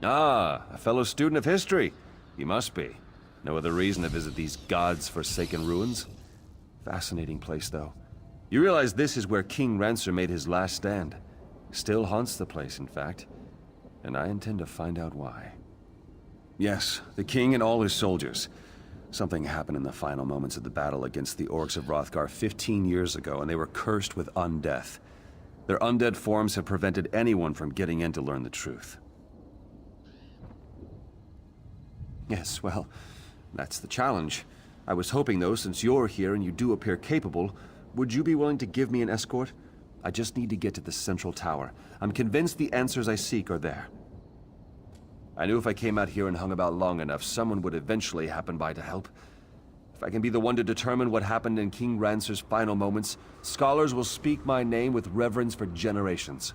Ah, a fellow student of history. You must be. No other reason to visit these gods-forsaken ruins? Fascinating place, though. You realize this is where King Rancer made his last stand. Still haunts the place, in fact. And I intend to find out why. Yes, the king and all his soldiers. Something happened in the final moments of the battle against the orcs of Hrothgar 15 years ago, and they were cursed with undeath. Their undead forms have prevented anyone from getting in to learn the truth. Yes, well, that's the challenge. I was hoping, though, since you're here and you do appear capable, would you be willing to give me an escort? I just need to get to the central tower. I'm convinced the answers I seek are there. I knew if I came out here and hung about long enough, someone would eventually happen by to help. If I can be the one to determine what happened in King Rancer's final moments, scholars will speak my name with reverence for generations.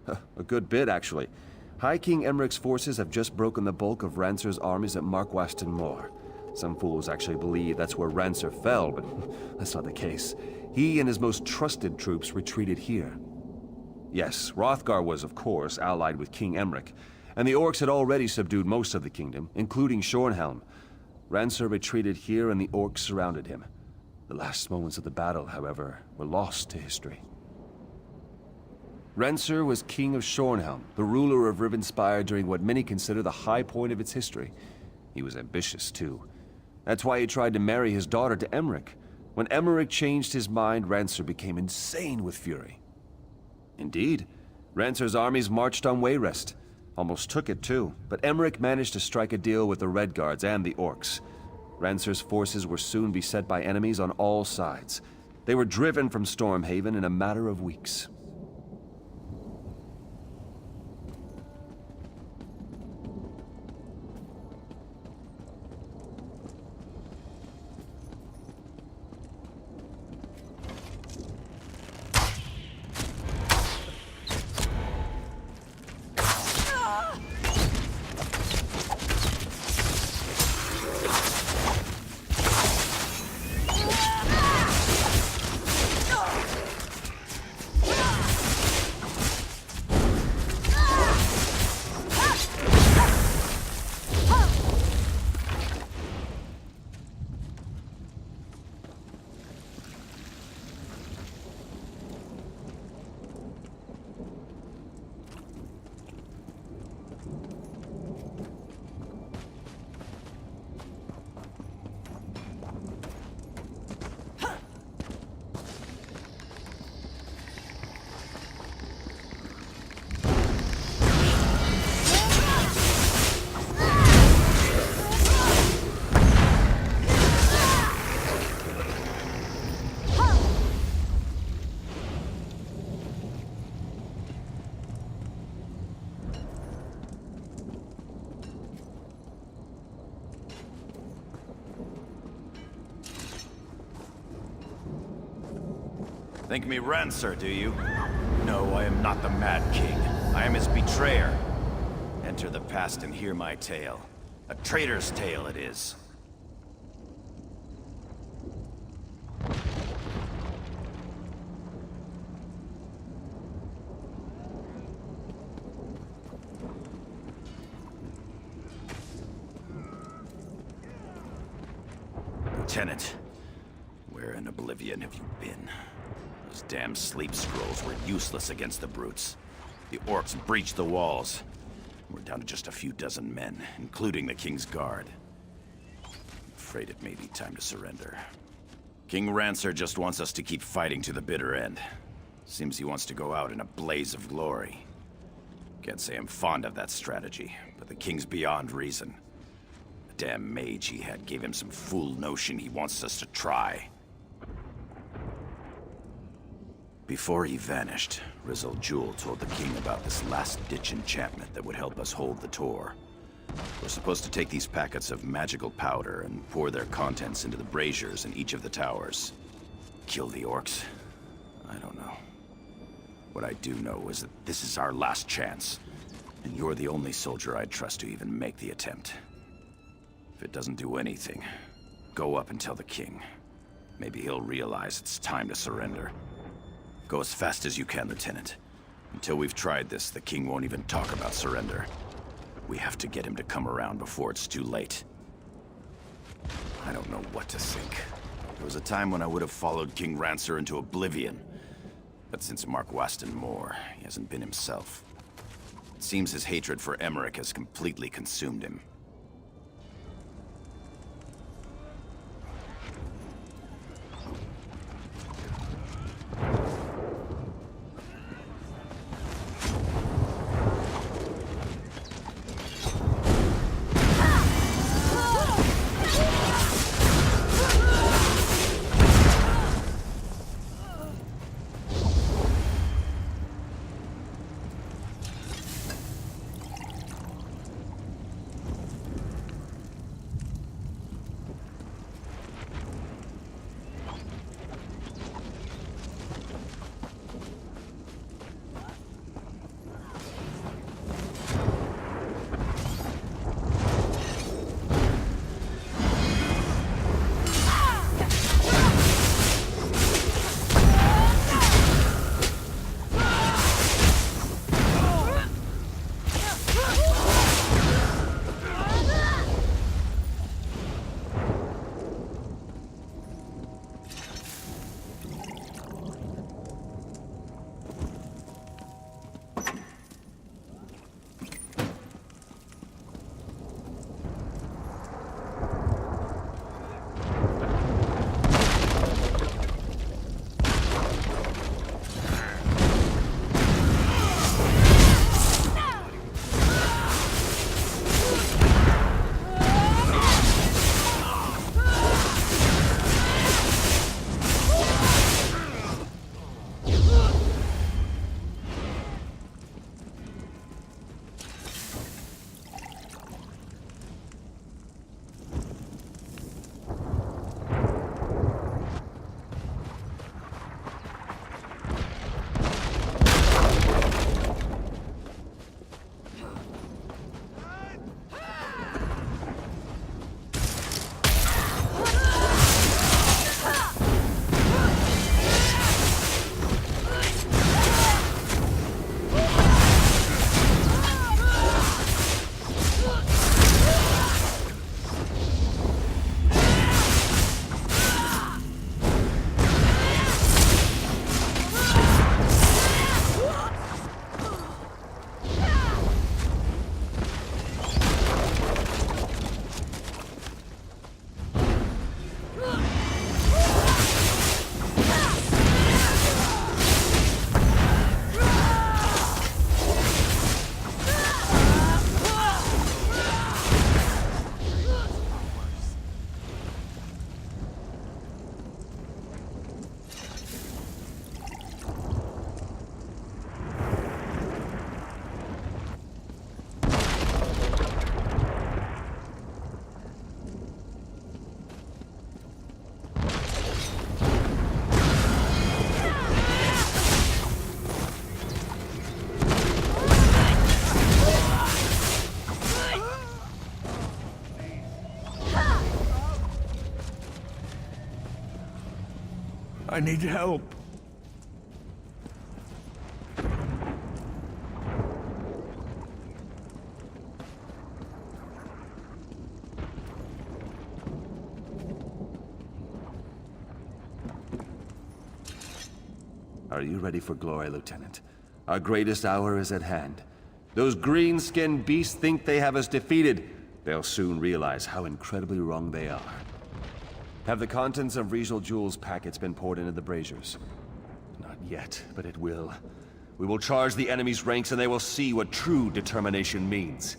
A good bit, actually. High King Emmerich's forces have just broken the bulk of Rancer's armies at Marquast and Moor. Some fools actually believe that's where Rancer fell, but that's not the case. He and his most trusted troops retreated here. Yes, Hrothgar was, of course, allied with King Emmerich, and the orcs had already subdued most of the kingdom, including Shornhelm. Rancer retreated here and the orcs surrounded him. The last moments of the battle, however, were lost to history. Rancer was king of Shornhelm, the ruler of Rivenspire during what many consider the high point of its history. He was ambitious, too. That's why he tried to marry his daughter to Emmerich. When Emmerich changed his mind, Rancer became insane with fury. Indeed, Rancer's armies marched on Wayrest. Almost took it, too, but Emmerich managed to strike a deal with the Redguards and the orcs. Rancer's forces were soon beset by enemies on all sides. They were driven from Stormhaven in a matter of weeks. Think me Rancer, do you? No, I am not the Mad King. I am his betrayer. Enter the past and hear my tale. A traitor's tale it is. Lieutenant, where in oblivion have you been? Those damn sleep scrolls were useless against the brutes. The orcs breached the walls. We're down to just a few dozen men, including the King's Guard. I'm afraid it may be time to surrender. King Rancer just wants us to keep fighting to the bitter end. Seems he wants to go out in a blaze of glory. Can't say I'm fond of that strategy, but the King's beyond reason. The damn mage he had gave him some fool notion he wants us to try. Before he vanished, Rizzle Jewel told the king about this last-ditch enchantment that would help us hold the Tor. We're supposed to take these packets of magical powder and pour their contents into the braziers in each of the towers. Kill the orcs? I don't know. What I do know is that this is our last chance, and you're the only soldier I'd trust to even make the attempt. If it doesn't do anything, go up and tell the king. Maybe he'll realize it's time to surrender. Go as fast as you can, Lieutenant. Until we've tried this, the king won't even talk about surrender. We have to get him to come around before it's too late. I don't know what to think. There was a time when I would have followed King Rancer into oblivion. But since Mark Waston Moor, he hasn't been himself. It seems his hatred for Emmerich has completely consumed him. I need help. Are you ready for glory, Lieutenant? Our greatest hour is at hand. Those green-skinned beasts think they have us defeated. They'll soon realize how incredibly wrong they are. Have the contents of Riegel Jewel's packets been poured into the braziers? Not yet, but it will. We will charge the enemy's ranks and they will see what true determination means.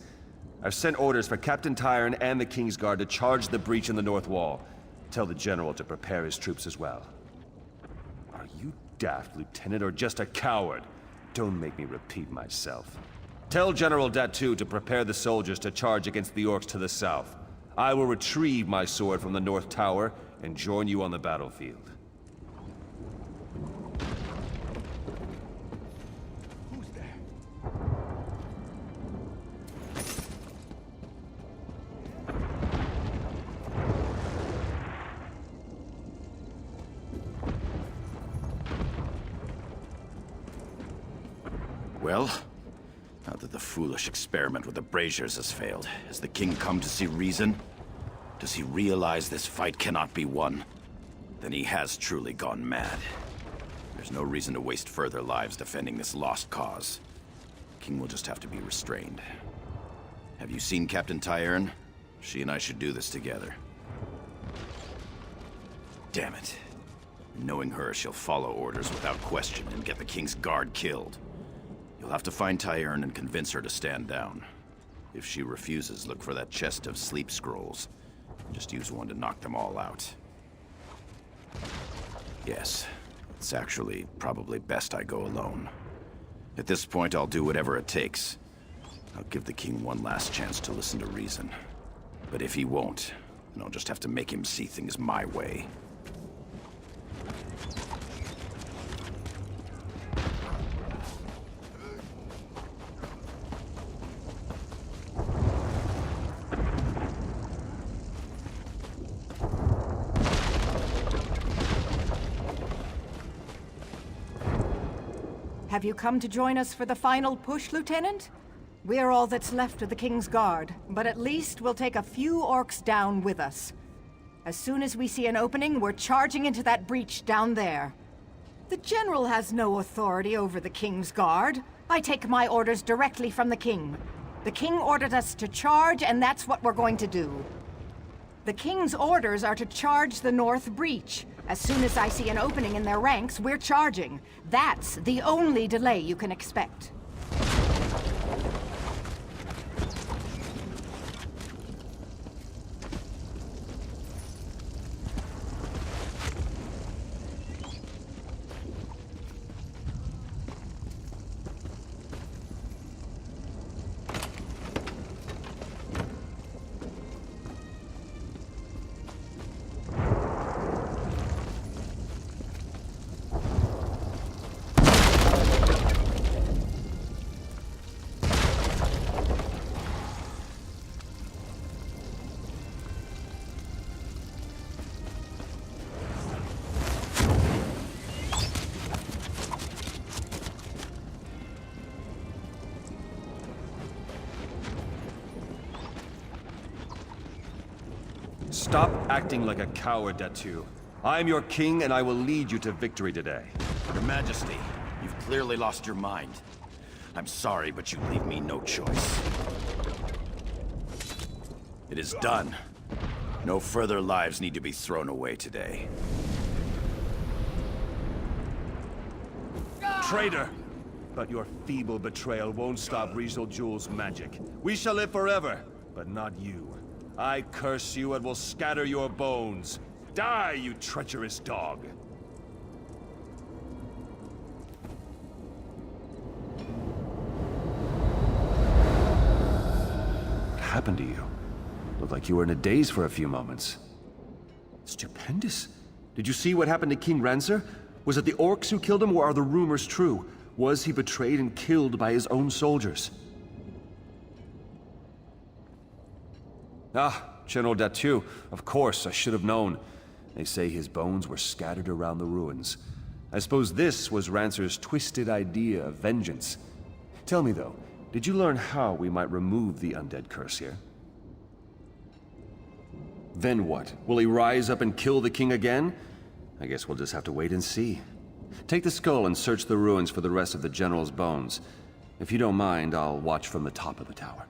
I've sent orders for Captain Tyrone and the King's Guard to charge the breach in the north wall. Tell the General to prepare his troops as well. Are you daft, Lieutenant, or just a coward? Don't make me repeat myself. Tell General Datu to prepare the soldiers to charge against the orcs to the south. I will retrieve my sword from the North Tower and join you on the battlefield. Who's there? Well, now that the foolish experiment with the braziers has failed, has the king come to see reason? Does he realize this fight cannot be won? Then he has truly gone mad. There's no reason to waste further lives defending this lost cause. The king will just have to be restrained. Have you seen Captain Tyern? She and I should do this together. Damn it. Knowing her, she'll follow orders without question and get the king's guard killed. You'll have to find Tyern and convince her to stand down. If she refuses, look for that chest of sleep scrolls. Just use one to knock them all out. Yes, it's actually probably best I go alone. At this point, I'll do whatever it takes. I'll give the king one last chance to listen to reason. But if he won't, then I'll just have to make him see things my way. Have you come to join us for the final push, Lieutenant? We're all that's left of the King's Guard, but at least we'll take a few orcs down with us. As soon as we see an opening, we're charging into that breach down there. The General has no authority over the King's Guard. I take my orders directly from the King. The King ordered us to charge, and that's what we're going to do. The King's orders are to charge the North Breach. As soon as I see an opening in their ranks, we're charging. That's the only delay you can expect. Stop acting like a coward, Datu. I am your king, and I will lead you to victory today. Your Majesty, you've clearly lost your mind. I'm sorry, but you leave me no choice. It is done. No further lives need to be thrown away today. Traitor! But your feeble betrayal won't stop Rizal Jul's magic. We shall live forever, but not you. I curse you and will scatter your bones. Die, you treacherous dog! What happened to you? Looked like you were in a daze for a few moments. Stupendous. Did you see what happened to King Rancer? Was it the orcs who killed him, or are the rumors true? Was he betrayed and killed by his own soldiers? Ah, General Datu. Of course, I should have known. They say his bones were scattered around the ruins. I suppose this was Rancer's twisted idea of vengeance. Tell me though, did you learn how we might remove the undead curse here? Then what? Will he rise up and kill the king again? I guess we'll just have to wait and see. Take the skull and search the ruins for the rest of the General's bones. If you don't mind, I'll watch from the top of the tower.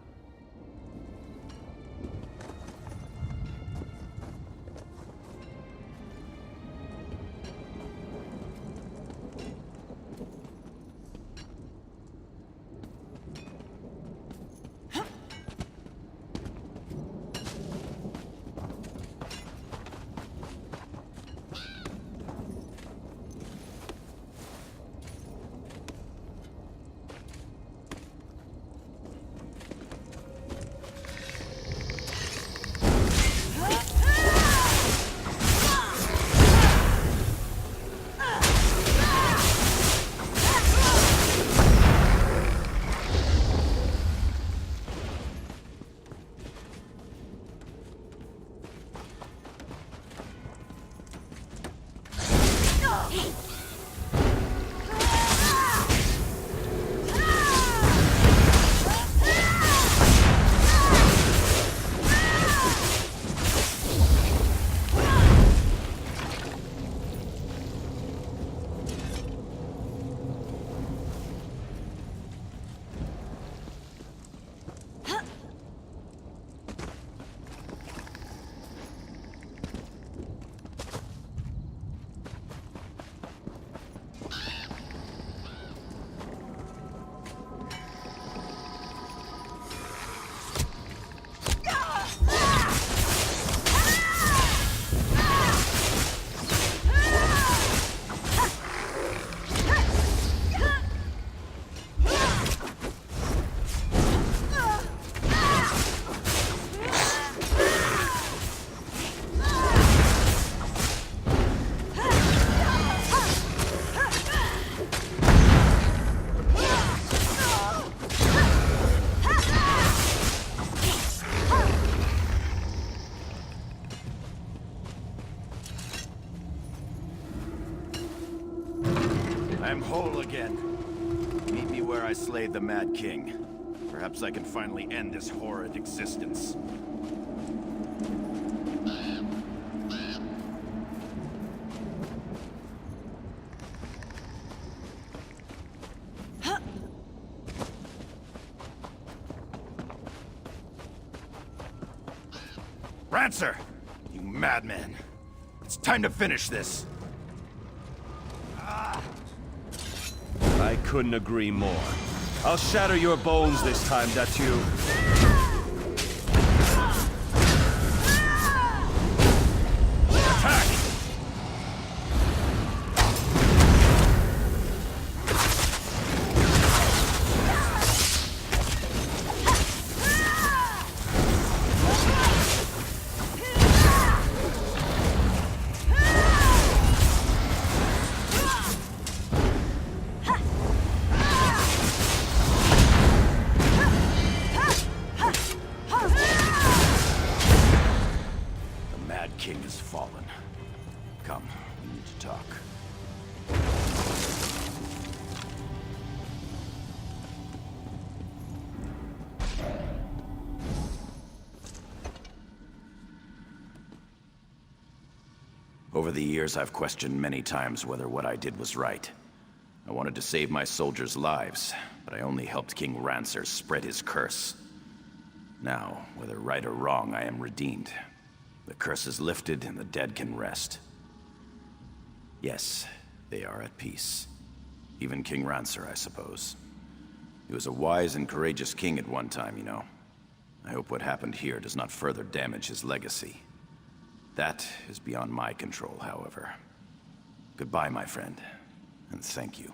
I am whole again. Meet me where I slayed the Mad King. Perhaps I can finally end this horrid existence. Rancer! You madman! It's time to finish this! I couldn't agree more. I'll shatter your bones this time, Datu. Attack! King has fallen. Come, we need to talk. Over the years, I've questioned many times whether what I did was right. I wanted to save my soldiers' lives, but I only helped King Rancer spread his curse. Now, whether right or wrong, I am redeemed. The curse is lifted and the dead can rest. Yes, they are at peace. Even King Rancer, I suppose. He was a wise and courageous king at one time, you know. I hope what happened here does not further damage his legacy. That is beyond my control, however. Goodbye, my friend, and thank you.